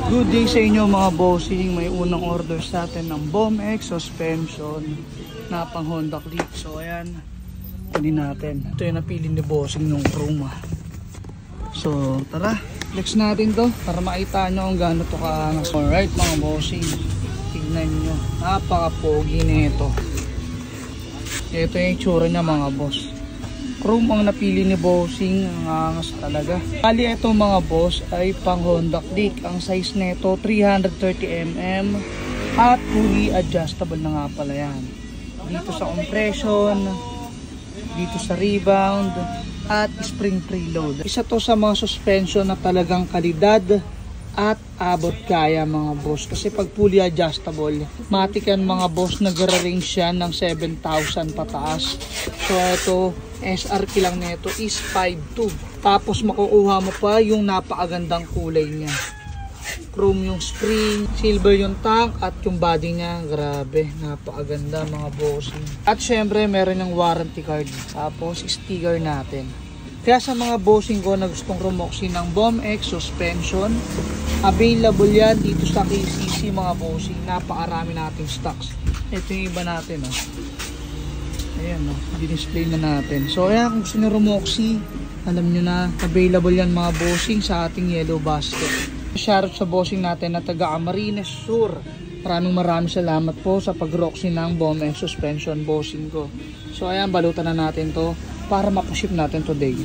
Good day sa inyo mga bossing. May unang order sa atin ng BOMX suspension na pang Honda Click. So ayan, kunin natin. Ito yung napili ni bossing ng chrome. So tara, flex natin to para makita nyo kung gaano to kaangas. Alright mga bossing, tignan nyo, napaka-pogi nito. Ito yung itsura niya mga boss. Chrome ang napili ni bossing, ang angas talaga. Bali ito mga boss ay pang Honda Click. Ang size nito 330mm at fully adjustable na nga pala yan. Dito sa compression, dito sa rebound at spring preload. Isa to sa mga suspension na talagang kalidad at abot kaya mga boss. Kasi pag fully adjustable, matik yan mga boss, nag-range yan ng 7,000 pataas. So ito, SRP lang nito is 5.2. Tapos makukuha mo pa yung napakagandang kulay niya. Chrome yung spring, silver yung tank at yung body niya, grabe, napakaganda mga bossing. At syempre meron yung warranty card. Tapos sticker natin. Kaya sa mga bossing ko na gustong rumoksin ng BOMX suspension, available yan dito sa KCC mga bossing. Napakarami nating stocks. Ito yung iba natin oh. Ayan o, di-display na natin. So ayan, kung gusto nyo rumoksi, alam nyo na, available yan mga bossing sa ating yellow basket. Shoutout sa bossing natin na taga Camarines Sur. Maraming salamat po sa pag-roxy ng BOMX suspension bossing ko. So ayan, balutan na natin to para mapuship natin today.